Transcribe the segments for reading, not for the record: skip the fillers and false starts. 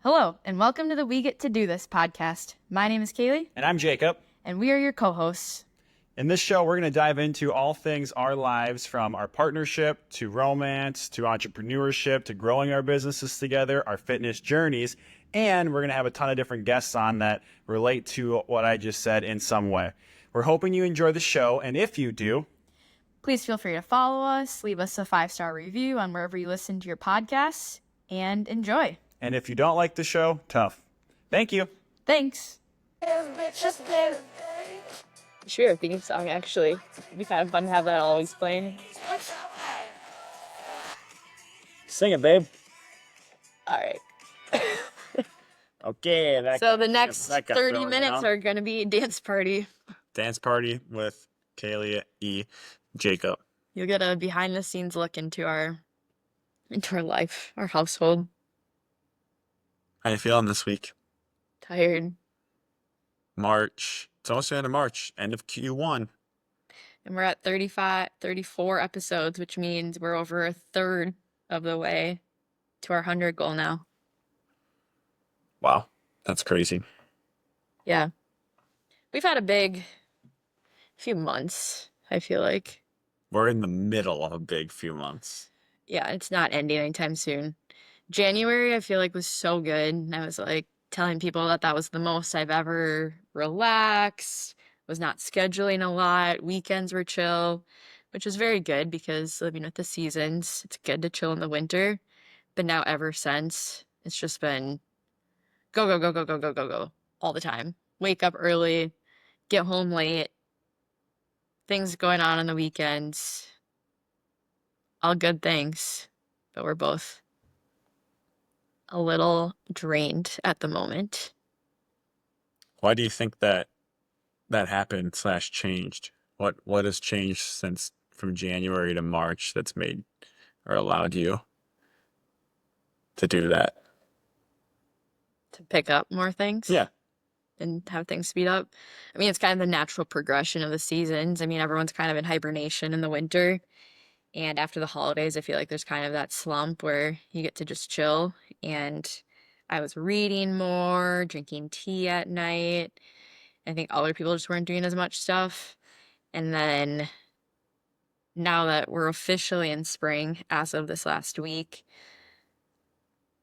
Hello, and welcome to the We Get to Do This podcast. My name is Kailee. And I'm Jacob. And we are your co-hosts. In this show, we're going to dive into all things our lives, from our partnership to romance to entrepreneurship to growing our businesses together, our fitness journeys, and we're going to have a ton of different guests on that relate to what I just said in some way. We're hoping you enjoy the show, and if you do, please feel free to follow us, leave us a 5-star review on wherever you listen to your podcasts, and enjoy. And if you don't like the show, tough. Thank you. Thanks. Sure, a theme song, actually. It'd be kind of fun to have that always playing. Sing it, babe. All right. Okay. So the next 30 minutes are going to be dance party. Dance party with Kailee and Jacob. You'll get a behind-the-scenes look into our life, our household. How you feeling this week? Tired. March. It's almost the end of March. End of Q1. And we're at 34 episodes, which means we're over a third of the way to our 100 goal now. Wow. That's crazy. Yeah. We've had a big few months, I feel like. We're in the middle of a big few months. Yeah, it's not ending anytime soon. January, I feel like, was so good. I was like telling people that was the most I've ever relaxed, was not scheduling a lot, weekends were chill, which was very good because living with the seasons, it's good to chill in the winter. But now ever since, it's just been go, go, go, go, go, go, go, go all the time. Wake up early, get home late, things going on the weekends, all good things, but we're both a little drained at the moment. Why do you think that happened / changed? What has changed since from January to March that's made or allowed you to do that? To pick up more things? Yeah. And have things speed up? I mean, it's kind of the natural progression of the seasons. I mean, everyone's kind of in hibernation in the winter. And after the holidays, I feel like there's kind of that slump where you get to just chill. And I was reading more, drinking tea at night. I think other people just weren't doing as much stuff. And then now that we're officially in spring, as of this last week,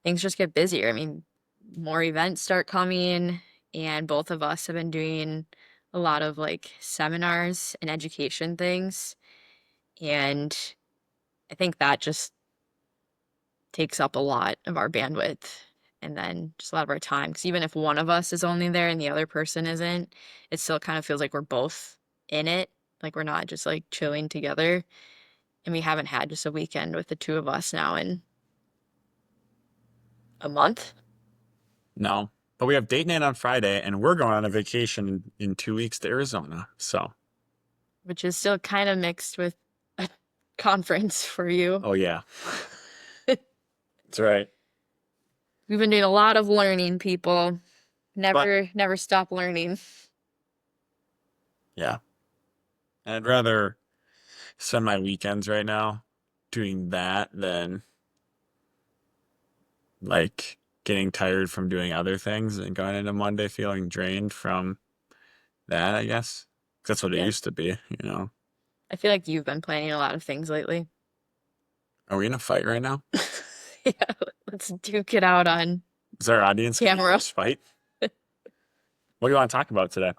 things just get busier. I mean, more events start coming, and both of us have been doing a lot of like seminars and education things. And I think that just takes up a lot of our bandwidth and then just a lot of our time. Because even if one of us is only there and the other person isn't, it still kind of feels like we're both in it. Like we're not just like chilling together. And we haven't had just a weekend with the two of us now in a month. No. But we have date night on Friday, and we're going on a vacation in 2 weeks to Arizona. So. Which is still kind of mixed with a conference for you. Oh, yeah. That's right. We've been doing a lot of learning, people. Never stop learning. Yeah. And I'd rather spend my weekends right now doing that than like getting tired from doing other things and going into Monday feeling drained from that, I guess. 'Cause that's what it used to be, you know. I feel like you've been planning a lot of things lately. Are we in a fight right now? Yeah, let's duke it out on Is our audience camera. Fight? What do you want to talk about today?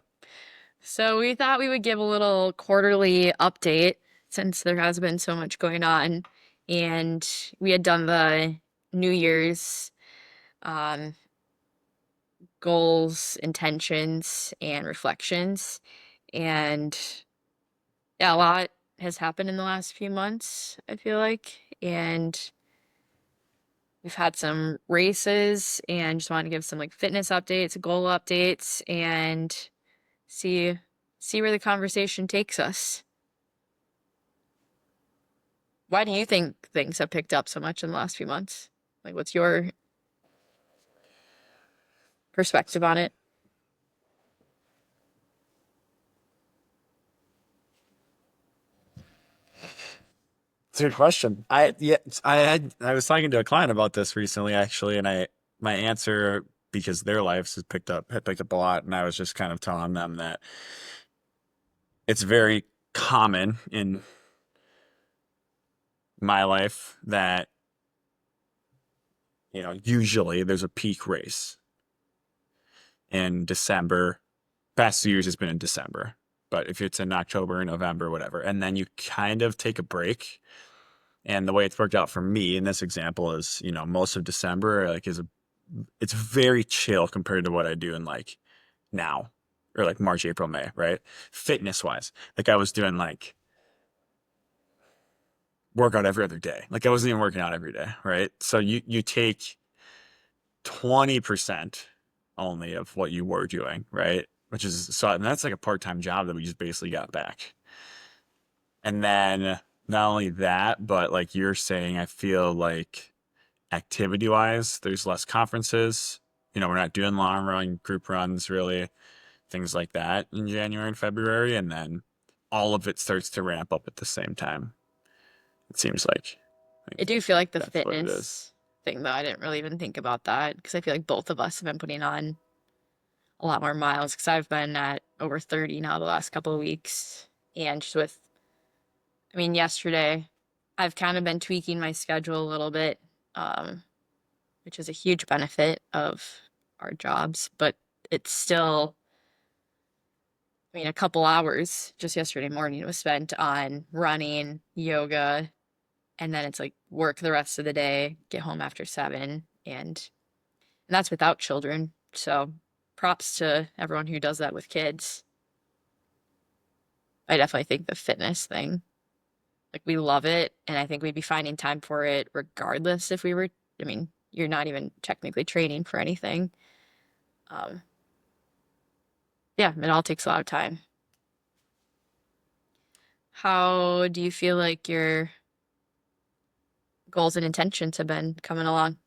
So we thought we would give a little quarterly update since there has been so much going on. And we had done the New Year's goals, intentions, and reflections. And yeah, a lot has happened in the last few months, I feel like. And we've had some races and just want to give some like fitness updates, goal updates, and see where the conversation takes us. Why do you think things have picked up so much in the last few months? Like, what's your perspective on it? It's a good question. I was talking to a client about this recently, actually, and I my answer, because their lives had picked up a lot, and I was just kind of telling them that it's very common in my life that, usually there's a peak race in December. Past 2 years has been in December, but if it's in October, November, whatever, and then you kind of take a break. And the way it's worked out for me in this example is, most of December it's very chill compared to what I do in like now, or like March, April, May, right? Fitness wise, like I was doing like workout every other day. Like I wasn't even working out every day, right? So you take 20% only of what you were doing, right? And that's like a part-time job that we just basically got back. And then not only that, but like you're saying, I feel like activity wise, there's less conferences. We're not doing long run group runs really, things like that in January and February. And then all of it starts to ramp up at the same time. It seems like. I do feel like the That's what it is. fitness thing, though, I didn't really even think about that because I feel like both of us have been putting on a lot more miles because I've been at over 30 now the last couple of weeks. And just yesterday, I've kind of been tweaking my schedule a little bit, which is a huge benefit of our jobs, but it's still, a couple hours just yesterday morning was spent on running, yoga, and then it's like work the rest of the day, get home after 7, and that's without children. So props to everyone who does that with kids. I definitely think the fitness thing, like we love it, and I think we'd be finding time for it regardless if we were, you're not even technically training for anything. Yeah, it all takes a lot of time. How do you feel like your goals and intentions have been coming along?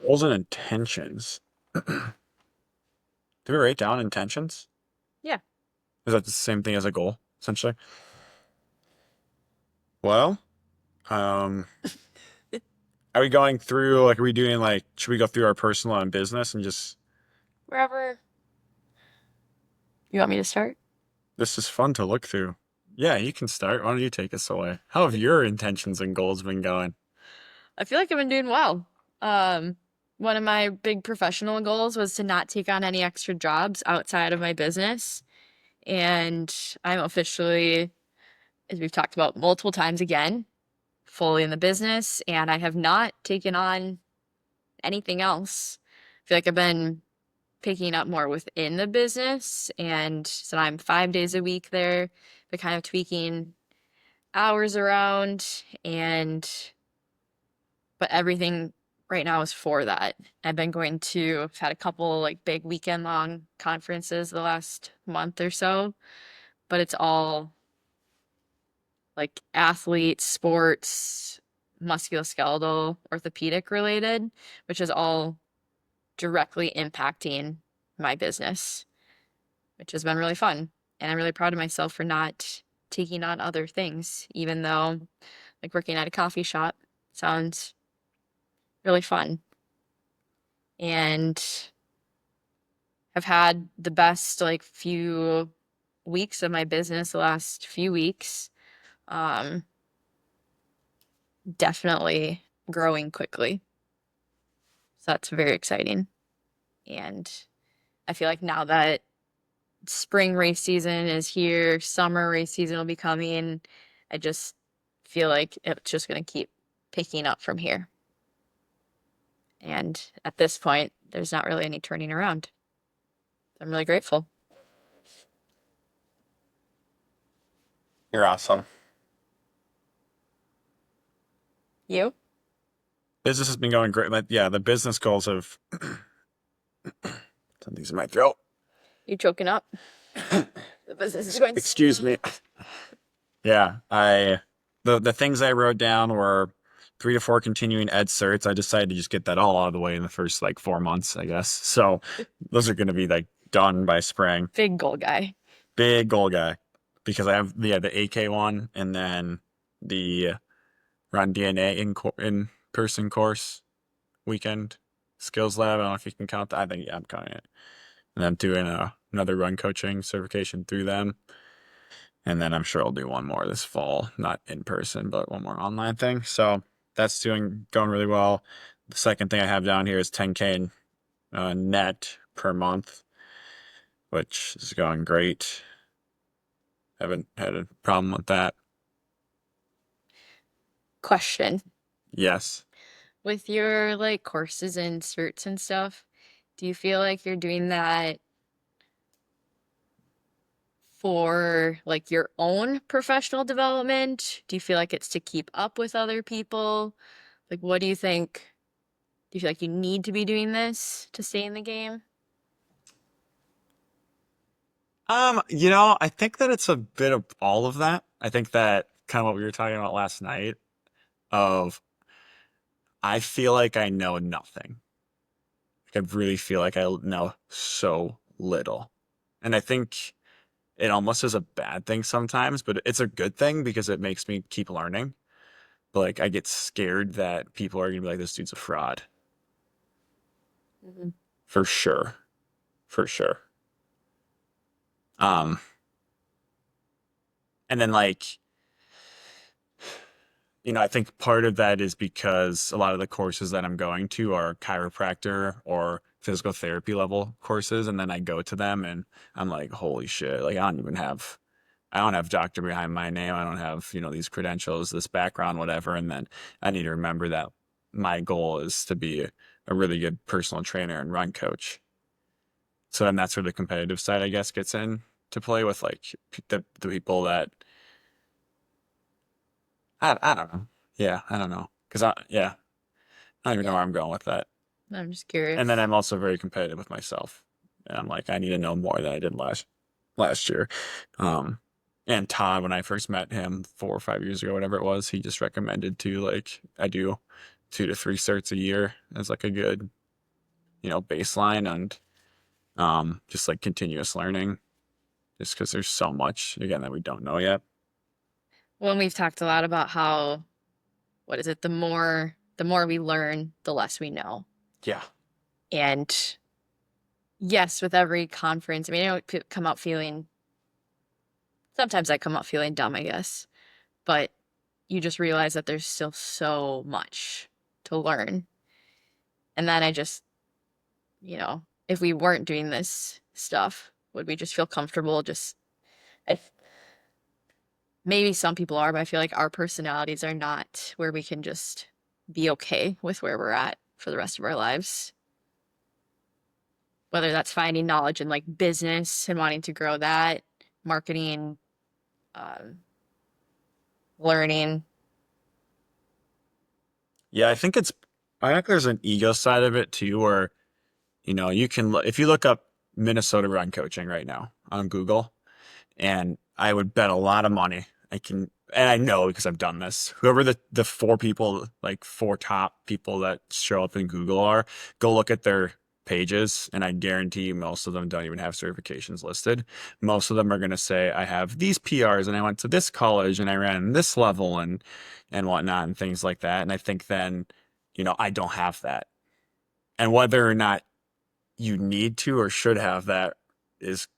Goals and intentions. Do we write down intentions? Yeah. Is that the same thing as a goal, essentially? Well, are we going through, like, are we doing, like, should we go through our personal and business and just, Wherever. You want me to start? this is fun to look through. Yeah, you can start. Why don't you take us away? How have your intentions and goals been going? I feel like I've been doing well. One of my big professional goals was to not take on any extra jobs outside of my business. And I'm officially, as we've talked about multiple times again, fully in the business, and I have not taken on anything else. I feel like I've been picking up more within the business, and so I'm 5 days a week there, but kind of tweaking hours around, but everything right now is for that. I've had a couple like big weekend long conferences the last month or so, but it's all like athletes, sports, musculoskeletal, orthopedic related, which is all directly impacting my business, which has been really fun. And I'm really proud of myself for not taking on other things, even though like working at a coffee shop sounds really fun. And I've had the best like few weeks of my business the last few weeks. Definitely growing quickly. So that's very exciting. And I feel like now that spring race season is here, summer race season will be coming, I just feel like it's just going to keep picking up from here. And at this point, there's not really any turning around. I'm really grateful. You're awesome. You? Business has been going great. Yeah, the business goals have something's in my throat. You choking up? The business is going. Excuse me. Yeah, the things I wrote down were 3 to 4 continuing ed certs. I decided to just get that all out of the way in the first like 4 months, I guess. So those are going to be like done by spring. Big goal guy. Big goal guy, because I have the AK one and then the run DNA in person course weekend skills lab. I don't know if you can count that. I think, yeah, I'm counting it. And I'm doing another run coaching certification through them. And then I'm sure I'll do one more this fall, not in person, but one more online thing. So that's going really well. The second thing I have down here is 10K net per month, which is going great. Haven't had a problem with that. Question. Yes. With your like courses and certs and stuff, do you feel like you're doing that for like your own professional development? Do you feel like it's to keep up with other people? Like, what do you think? Do you feel like you need to be doing this to stay in the game? I think that it's a bit of all of that. I think that kind of what we were talking about last night of I feel like I know nothing. Like I really feel like I know so little. And I think it almost is a bad thing sometimes, but it's a good thing because it makes me keep learning. But like I get scared that people are gonna be like, this dude's a fraud. Mhm. For sure. For sure. Um, and then like I think part of that is because a lot of the courses that I'm going to are chiropractor or physical therapy level courses. And then I go to them and I'm like, holy shit, like I don't have doctor behind my name. I don't have, these credentials, this background, whatever. And then I need to remember that my goal is to be a really good personal trainer and run coach. So then that's where the competitive side, I guess, gets in to play with like the people that I don't know. Yeah, I don't know. Yeah, I don't even know Yeah, where I'm going with that. I'm just And then curious. I'm also very competitive with myself. And I'm like, I need to know more than I did last year. Um, and Todd, when I first met him 4 or 5 years ago, whatever it was, he just recommended to like I do 2 to 3 certs a year as like a good, baseline and just like continuous learning, just because there's so much again that we don't know yet. Well, and we've talked a lot about how, what is it? The more we learn, the less we know. Yeah. And yes, with every conference, I mean, I don't come out feeling, sometimes I come out feeling dumb, I guess, but you just realize that there's still so much to learn. And then I just, if we weren't doing this stuff, would we just feel comfortable? I, maybe some people are, but I feel like our personalities are not where we can just be okay with where we're at for the rest of our lives. Whether that's finding knowledge in like business and wanting to grow that, marketing, um, learning. Yeah, I think there's an ego side of it too, where, you can, if you look up Minnesota run coaching right now on Google, and I would bet a lot of money and I know because I've done this, whoever the four top people that show up in Google are, go look at their pages, and I guarantee you most of them don't even have certifications listed. Most of them are going to say, I have these PRs and I went to this college and I ran this level and whatnot and things like that. And I think then, I don't have that. And whether or not you need to or should have that is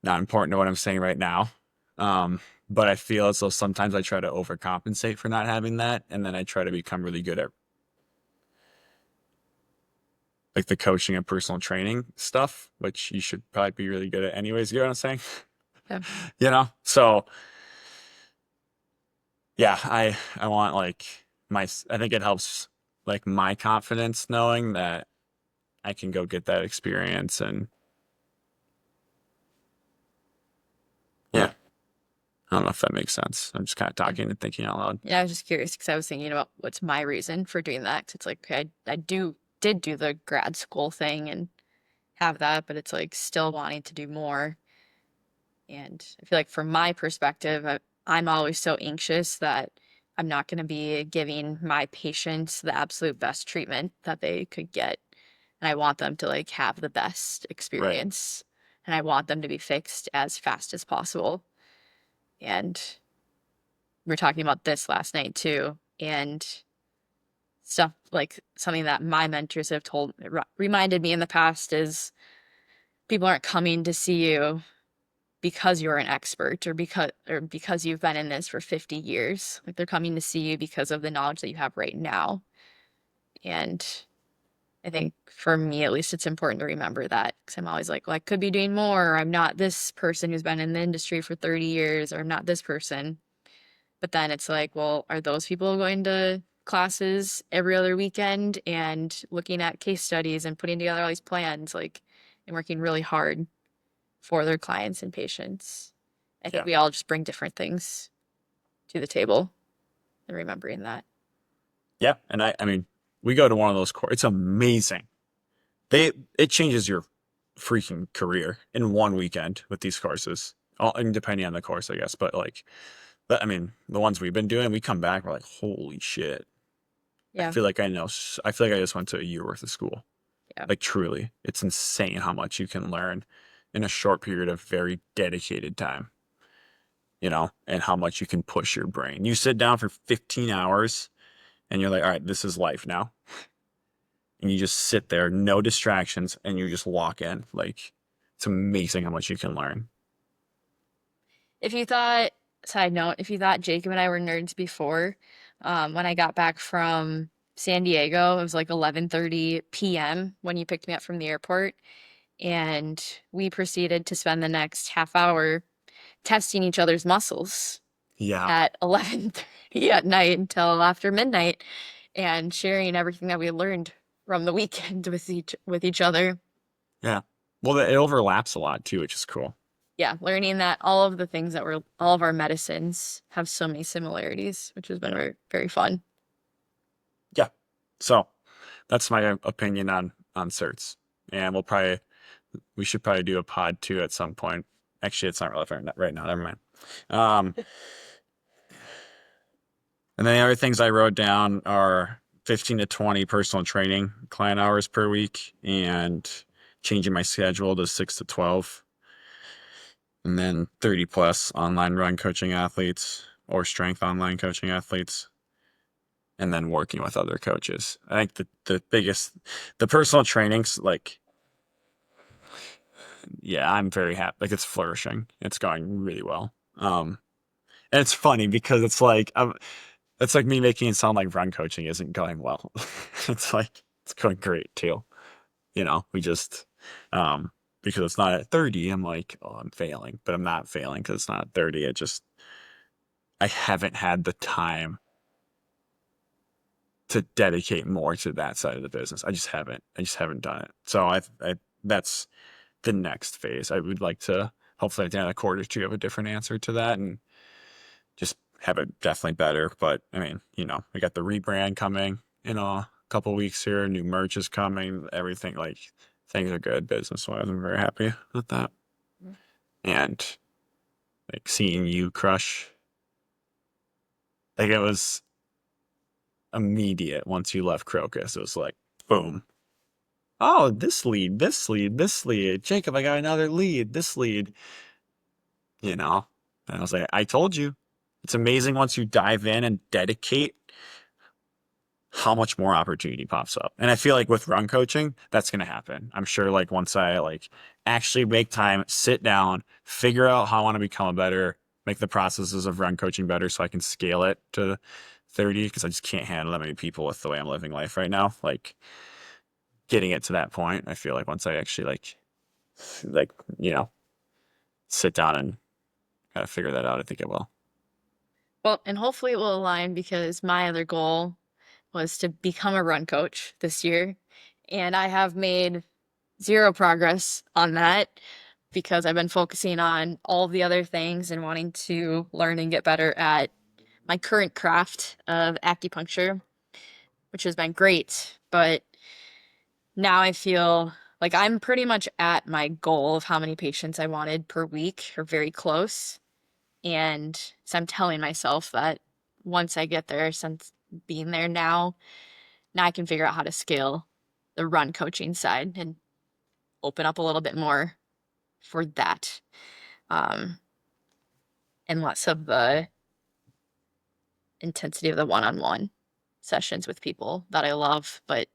not important to what I'm saying right now. Um, but I feel as though sometimes I try to overcompensate for not having that, and then I try to become really good at like the coaching and personal training stuff, which you should probably be really good at anyways. You know what I'm saying? Yeah. So yeah, I want like I think it helps like my confidence knowing that I can go get that experience and yeah. I don't know if that makes sense. I'm just kind of talking and thinking out loud. Yeah, I was just curious because I was thinking about what's my reason for doing that. 'Cause it's like, okay, I did do the grad school thing and have that, but it's like still wanting to do more. And I feel like from my perspective, I'm always so anxious that I'm not going to be giving my patients the absolute best treatment that they could get. And I want them to like have the best Right. experience. And I want them to be fixed as fast as possible. And we were talking about this last night too. And stuff like something that my mentors have reminded me in the past is people aren't coming to see you because you're an expert or because you've been in this for 50 years. Like they're coming to see you because of the knowledge that you have right now. And I think for me, at least, it's important to remember that because I'm always like, well, I could be doing more. Or I'm not this person who's been in the industry for 30 years, or I'm not this person. But then it's like, well, are those people going to classes every other weekend and looking at case studies and putting together all these plans, like, and working really hard for their clients and patients? I think Yeah. we all just bring different things to the table and remembering that. Yeah. And I mean, we go to one of those courses. It's amazing. It changes your freaking career in one weekend with these courses. All, and depending on the course, I guess. But like, I mean, the ones we've been doing, we come back, we're like, holy shit. I Yeah. feel like I know. I feel like I just went to a year worth of school. Yeah. Like truly, it's insane how much you can learn in a short period of very dedicated time. You know, and how much you can push your brain. You sit down for 15 hours and you're like, all right, this is life now. And you just sit there, no distractions, and you just walk in. Like, it's amazing how much you can learn. If you thought, side note, if you thought Jacob and I were nerds before, when I got back from San Diego, it was like 11:30 p.m. when you picked me up from the airport, and we proceeded to spend the next half hour testing each other's muscles Yeah. at 11:30 at night until after midnight and sharing everything that we learned from the weekend with each other. Yeah. Well, it overlaps a lot too, which is cool. Yeah, learning that all of the things all of our medicines have so many similarities, which has been Yeah. very, very fun. Yeah. So that's my opinion on certs. And we should probably do a pod too at some point. Actually, it's not relevant right now. Never mind. Um, and then the other things I wrote down are 15 to 20 personal training client hours per week and changing my schedule to 6 to 12. And then 30 plus online run coaching athletes or strength online coaching athletes. And then working with other coaches. I think the biggest, the personal trainings, like, yeah, I'm very happy. Like it's flourishing. It's going really well. And it's funny because it's like me making it sound like run coaching isn't going well. It's like, it's going great too. You know, we just, because it's not at 30, I'm like, oh, I'm failing, but I'm not failing because it's not at 30. I haven't had the time to dedicate more to that side of the business. I just haven't done it. So that's the next phase. I would like to hopefully at the end of the quarter two have a different answer to that and just have it definitely better. But I mean, you know, we got the rebrand coming in a couple weeks here. New merch is coming. Everything like things are good business wise. I'm very happy with that. And like seeing you crush, like it was immediate once you left Crocus. It was like boom. Oh, this lead, this lead, this lead. Jacob, I got another lead, this lead. You know? And I was like, I told you. It's amazing once you dive in and dedicate how much more opportunity pops up. And I feel like with run coaching, that's going to happen. I'm sure like once I like actually make time, sit down, figure out how I want to become a better, make the processes of run coaching better so I can scale it to 30 because I just can't handle that many people with the way I'm living life right now. Like getting it to that point, I feel like once I actually like, you know, sit down and kind of figure that out, I think it will. Well, and hopefully it will align because my other goal was to become a run coach this year. And I have made zero progress on that because I've been focusing on all the other things and wanting to learn and get better at my current craft of acupuncture, which has been great. But now I feel like I'm pretty much at my goal of how many patients I wanted per week or very close. And so I'm telling myself that once I get there, since being there now I can figure out how to scale the run coaching side and open up a little bit more for that. Um, and less of the intensity of the one-on-one. sessions with people that I love, but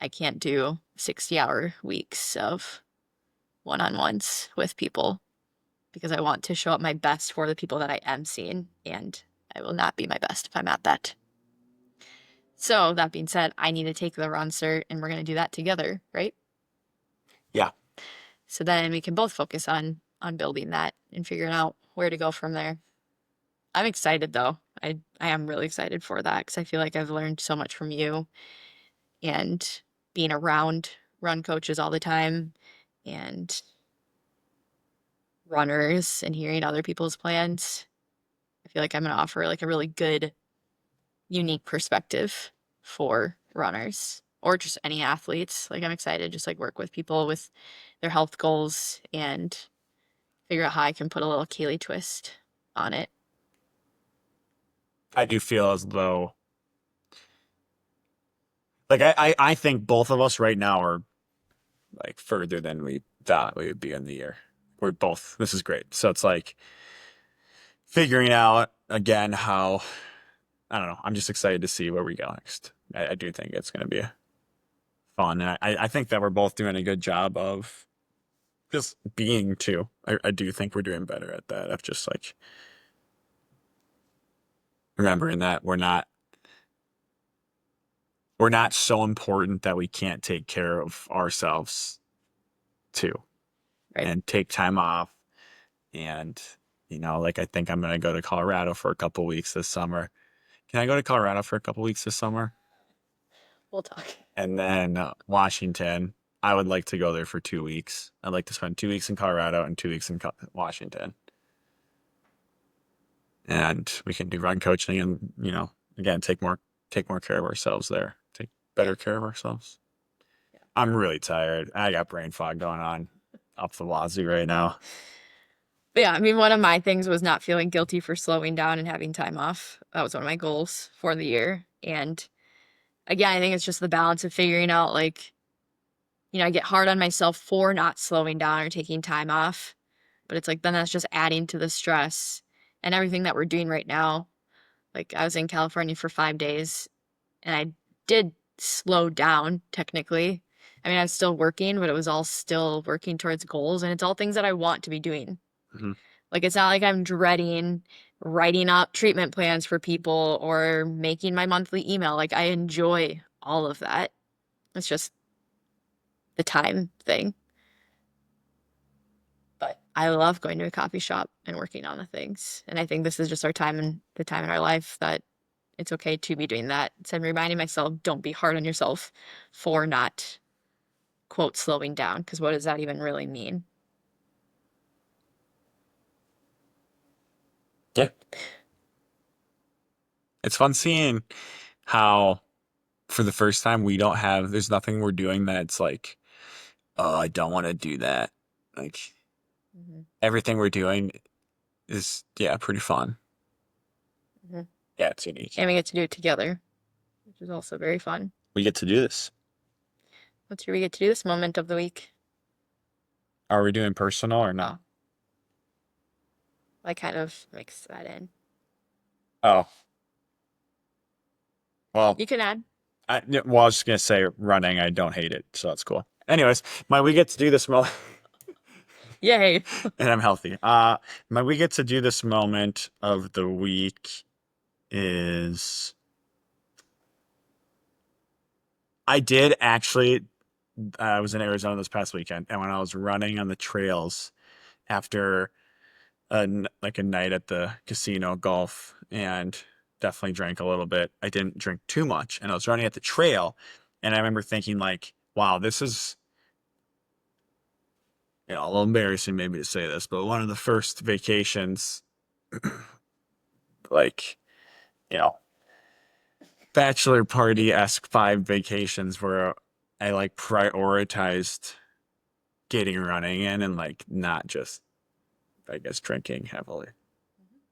I can't do 60-hour weeks of one-on-ones with people because I want to show up my best for the people that I am seeing, and I will not be my best if I'm at that. So that being said, I need to take the run cert, and we're going to do that together, right? Yeah. So then we can both focus on building that and figuring out where to go from there. I'm excited though. I am really excited for that because I feel like I've learned so much from you and being around run coaches all the time and runners and hearing other people's plans. I feel like I'm going to offer like a really good, unique perspective for runners or just any athletes. Like I'm excited to just like work with people with their health goals and figure out how I can put a little Kailee twist on it. I do feel as though, like, I think both of us right now are like further than we thought we would be in the year. We're both, this is great. So it's like figuring out again how, I don't know, I'm just excited to see where we go next. I do think it's going to be fun. And I think that we're both doing a good job of just being too. I do think we're doing better at that. Of just like remembering that we're not so important that we can't take care of ourselves too. Right. And take time off. And, like I think I'm going to go to Colorado for a couple weeks this summer. Can I go to Colorado for a couple weeks this summer? We'll talk. And then Washington. I would like to go there for 2 weeks. I'd like to spend 2 weeks in Colorado and 2 weeks in Washington. And we can do run coaching and, again, take more care of ourselves there. Take better care of ourselves. Yeah. I'm really tired. I got brain fog going on up the wazoo right now. But yeah, I mean, one of my things was not feeling guilty for slowing down and having time off. That was one of my goals for the year. And again, I think it's just the balance of figuring out, like, I get hard on myself for not slowing down or taking time off. But it's like, then that's just adding to the stress and everything that we're doing right now. Like, I was in California for 5 days and I did slow down technically. I mean, I was still working, but it was all still working towards goals. And it's all things that I want to be doing. Mm-hmm. Like, it's not like I'm dreading writing up treatment plans for people or making my monthly email. Like, I enjoy all of that. It's just the time thing. But I love going to a coffee shop and working on the things. And I think this is just our time and the time in our life that it's okay to be doing that. So I'm reminding myself, don't be hard on yourself for not, quote, slowing down. Because what does that even really mean? Yeah. It's fun seeing how for the first time there's nothing we're doing that's like, oh, I don't want to do that. Like everything we're doing is, pretty fun. Mm-hmm. Yeah, it's unique. And we get to do it together, which is also very fun. We get to do this. What's your we get to do this moment of the week? Are we doing personal or not? Oh. I kind of mix that in. Oh. Well, You can add. I was just going to say running. I don't hate it, so that's cool. Anyways, we get to do this moment. Yay. And I'm healthy. We get to do this moment of the week is I did actually, I was in Arizona this past weekend, and when I was running on the trails after a night at the casino golf and definitely drank a little bit. I didn't drink too much, and I was running at the trail, and I remember thinking like, wow, this is, a little embarrassing maybe to say this, but one of the first vacations, like, bachelor party-esque 5 vacations where I like prioritized getting running in and like not just, I guess, drinking heavily.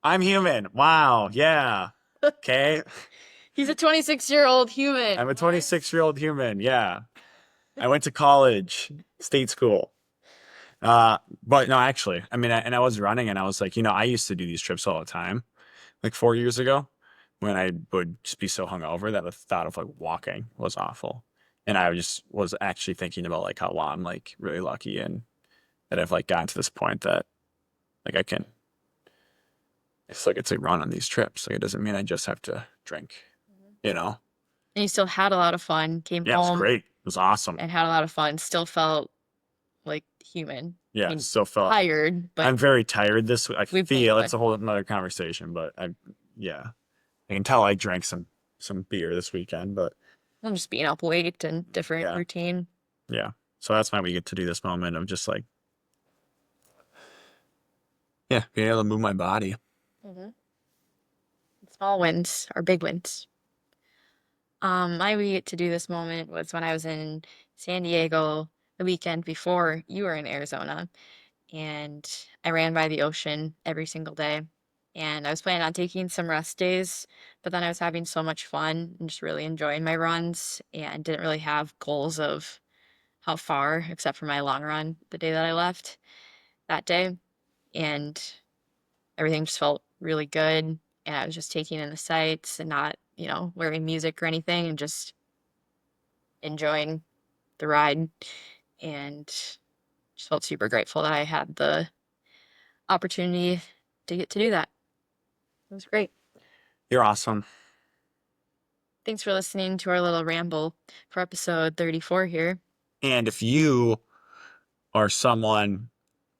I'm human. Wow. Yeah. Okay. He's a 26-year-old human. I'm a 26-year-old human. Yeah. I went to college, state school. But no, actually, I mean, I was running and I was like, I used to do these trips all the time, like 4 years ago. when I would just be so hungover that the thought of like walking was awful. And I just was actually thinking about like how I'm like really lucky and that I've like gotten to this point that like I can, it's like it's a run on these trips. Like it doesn't mean I just have to drink, you know? And you still had a lot of fun, came Yeah, it was home great. It was awesome. and had a lot of fun, still felt like human. I Yeah, mean, still felt tired, but I'm very tired this week. I we've feel been it's a whole another conversation, but yeah, I can tell I drank some beer this weekend, but I'm just being up late and different yeah, routine. yeah. So that's why we get to do this moment of just like, yeah, being able to move my body. Hmm. Small wins are big wins. My we get to do this moment was when I was in San Diego the weekend before you were in Arizona, and I ran by the ocean every single day. And I was planning on taking some rest days, but then I was having so much fun and just really enjoying my runs and didn't really have goals of how far, except for my long run the day that I left that day. And everything just felt really good. And I was just taking in the sights and not, wearing music or anything and just enjoying the ride. And just felt super grateful that I had the opportunity to get to do that. It was great. You're awesome. Thanks for listening to our little ramble for episode 34 here. And if you are someone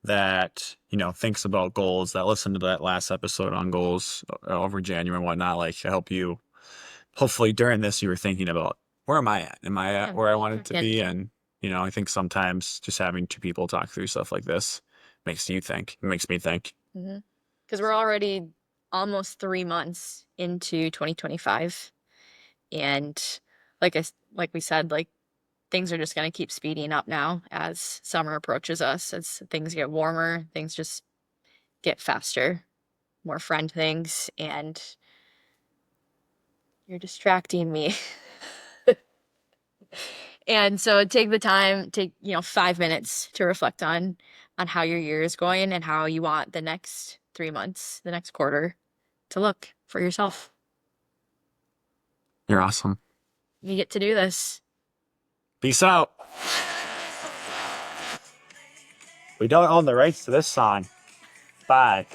that, thinks about goals, that listened to that last episode on goals over January and whatnot, like I hope you, hopefully during this, you were thinking about where am I at? Am I at Yeah, where I wanted to check in. be? And, I think sometimes just having two people talk through stuff like this makes you think. It makes me think. Because we're already almost 3 months into 2025. And like we said, like things are just going to keep speeding up now as summer approaches us. As things get warmer, things just get faster, more friend things, and you're distracting me. And so take the time, take 5 minutes to reflect on how your year is going and how you want the next 3 months, the next quarter to look for yourself. You're awesome. You get to do this. Peace out. We don't own the rights to this song. Bye.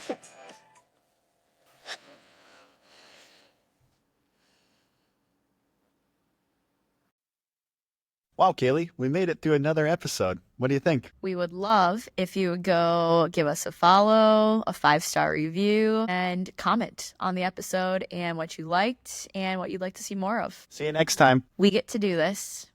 Wow, Kaylee, we made it through another episode. What do you think? We would love if you would go give us a follow, a 5-star review, and comment on the episode and what you liked and what you'd like to see more of. See you next time. We get to do this.